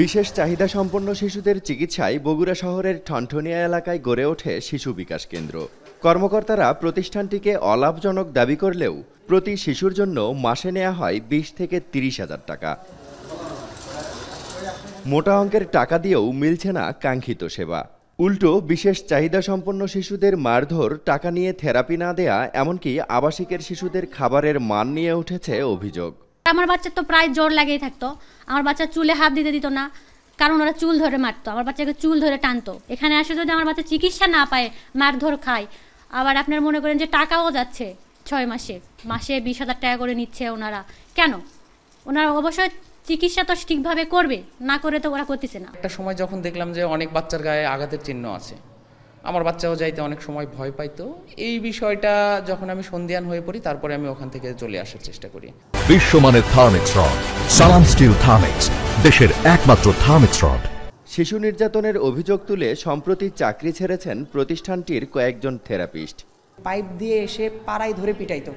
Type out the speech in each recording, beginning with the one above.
বিশেষ চাহিদা সম্পন্ন শিশুদের চিকিৎসায় বগুড়া শহরের ঠনঠনিয়া এলাকায় গড়ে ওঠে শিশু বিকাশ কেন্দ্র। কর্মকর্তারা প্রতিষ্ঠানটিকে অলাভজনক দাবি করলেও প্রতি শিশুর জন্য মাসে নেওয়া হয় 20 থেকে 30 হাজার টাকা। মোটা অঙ্কের টাকা দিয়েও মিলছে না কাঙ্ক্ষিত সেবা। উল্টো বিশেষ চাহিদা সম্পন্ন শিশুদের মারধর, টাকা নিয়ে থেরাপি না দেয়া, এমনকি আবাসিকের শিশুদের খাবারের মান নিয়ে উঠেছে অভিযোগ। আমার বাচ্চা তো প্রায় জ্বর লাগেই থাকতো। আমার বাচ্চা চুলে হাত দিতে দিত না, কারণ ওরা চুল ধরে মারতো। আমার বাচ্চাকে চুল ধরে টানতো। এখানে আসে যদি আমার বাচ্চা চিকিৎসা না পায়, মারধর খায়। আবার আপনার মনে করেন যে টাকাও যাচ্ছে 6 মাসে 20,000 টাকা করে নিচ্ছে ওনারা। কেন? ওনারা অবশ্যই চিকিৎসা তো ঠিকভাবে করবে, না করে তো ওরা করতেছে না। একটা সময় যখন দেখলাম যে অনেক বাচ্চার গায়ে আঘাতের চিহ্ন আছে, আমার বাচ্চাও যাইতে অনেক সময় ভয় পাইতো। এই বিষয়টা যখন আমি সন্দিহান হয়ে পড়ি, তারপরে আমি ওখান থেকে চলে আসার চেষ্টা করি। বিশ্বমানের থার্মিক্স রড, সালাম স্টিল থার্মিক্স, দেশের একমাত্র থার্মিক্স রড। শিশু নির্যাতনের অভিযোগ তুলে সম্প্রতি চাকরি ছেড়েছেন প্রতিষ্ঠানটির কয়েকজন থেরাপিস্ট। পাইপ দিয়ে এসে পাড়ায় ধরে পিটাইতো।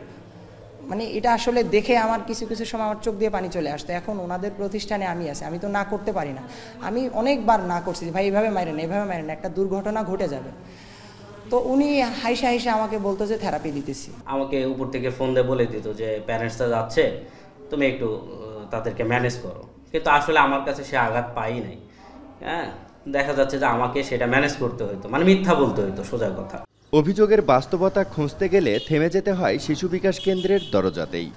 মানে এটা আসলে দেখে আমার কিছু কিছু সময় আমার চোখ দিয়ে পানি চলে আসতো। এখন ওনাদের প্রতিষ্ঠানে আমি আছি, আমি তো না করতে পারি না। আমি অনেকবার না করছি, ভাই এইভাবে মারেন, এইভাবে মারেন, একটা দুর্ঘটনা ঘটে যাবে। তো উনি হাইসা হাইসা আমাকে বলতো যে থেরাপি দিতেছি। আমাকে উপর থেকে ফোন দিয়ে বলে দিত যে প্যারেন্টসরা যাচ্ছে, তুমি একটু তাদেরকে ম্যানেজ করো। কিন্তু আসলে আমার কাছে সে আঘাত পাই নাই। হ্যাঁ, দেখা যাচ্ছে যে আমাকে সেটা ম্যানেজ করতে হইতো, মানে মিথ্যা বলতে হইতো, সোজা কথা। অভিযোগের বাস্তবতা খুঁজতে গেলে থেমে যেতে হয় শিশু বিকাশ কেন্দ্রের দরজাতেই।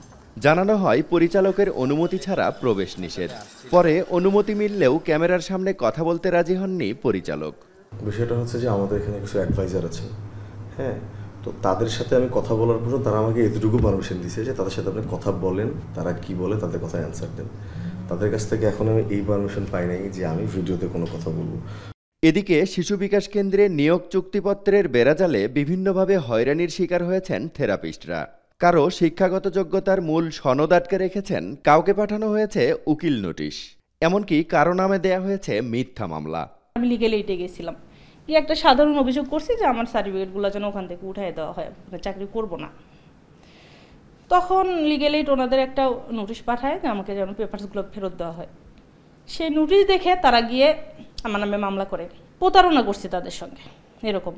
জানানো হয় পরিচালকের অনুমতি ছাড়া প্রবেশ নিষেধ। পরে অনুমতি মিললেও ক্যামেরার সামনে কথা বলতে রাজি হননি পরিচালক। বিষয়টা হচ্ছে যে আমাদের এখানে কিছু অ্যাডভাইজার আছে, হ্যাঁ, তো তাদের সাথে আমি কথা বলার পর তারা আমাকে এতটুকু পারমিশন দিয়েছে যে তাদের সাথে আপনি কথা বলেন, তারা কি বলে তাদের কথা অ্যান্সার দেন। তাদের কাছ থেকে এখন আমি এই পারমিশন পাই নাই যে আমি ভিডিওতে কোনো কথা বলবো। এদিকে শিশু বিকাশ কেন্দ্রে নিয়োগ চুক্তিপত্রের বেড়াজালে বিভিন্নভাবে হয়রানির শিকার হয়েছেন থেরাপিস্টরা। কারো শিক্ষাগত যোগ্যতার মূল সনদ আটকে রেখেছেন, কাউকে পাঠানো হয়েছে উকিল নোটিশ, এমনকি কারো নামে দেয়া হয়েছে মিথ্যা মামলা। আমি লিগ্যাল এইটে গেছিলাম, কি একটা সাধারণ অভিযোগ করছি যে আমার সার্টিফিকেটগুলো যেন ওখান থেকে উঠাই দেওয়া হয়, চাকরি করব না। তখন লিগ্যাল এইট ওনাদের একটা নোটিশ পাঠায় যে আমাকে যেন পেপারসগুলো ফেরত দেওয়া হয়। সেই নোটিশ দেখে তারা গিয়ে আমার নামে মামলা করে প্রতারণা করছে, তাদের সঙ্গে এরকম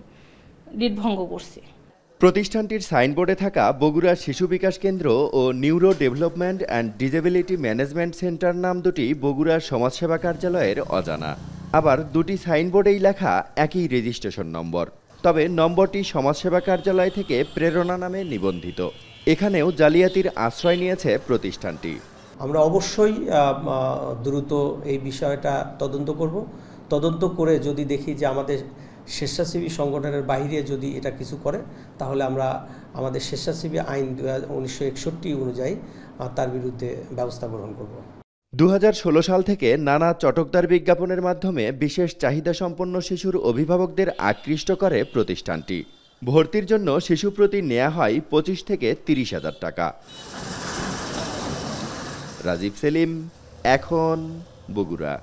ডিট ভঙ্গ করছে। প্রতিষ্ঠানটির সাইনবোর্ডে থাকা বগুড়া শিশু বিকাশ কেন্দ্র ও neuro development and disability management centre নাম দুটি বগুড়ার সমাজসেবা কার্যালয়ের অজানা। আবার দুটি সাইনবোর্ডেই লেখা একই রেজিস্ট্রেশন নম্বর, তবে নম্বরটি সমাজসেবা কার্যালয় থেকে প্রেরণা নামে নিবন্ধিত। এখানেও জালিয়াতির আশ্রয় নিয়েছে প্রতিষ্ঠানটি। আমরা অবশ্যই দ্রুত এই বিষয়টা তদন্ত করব। তদন্ত করে যদি দেখি যে আমাদের স্বেচ্ছাসেবী সংগঠনের বাইরে যদি এটা কিছু করে, তাহলে আমরা আমাদের স্বেচ্ছাসেবী আইন 1961 অনুযায়ী তার বিরুদ্ধে ব্যবস্থা গ্রহণ করব। 2016 সাল থেকে নানা চটকদার বিজ্ঞাপনের মাধ্যমে বিশেষ চাহিদা সম্পন্ন শিশুর অভিভাবকদের আকৃষ্ট করে প্রতিষ্ঠানটি। ভর্তির জন্য শিশু প্রতি নেওয়া হয় 25 থেকে 30 হাজার টাকা। রাজীব সেলিম, এখন, বগুড়া।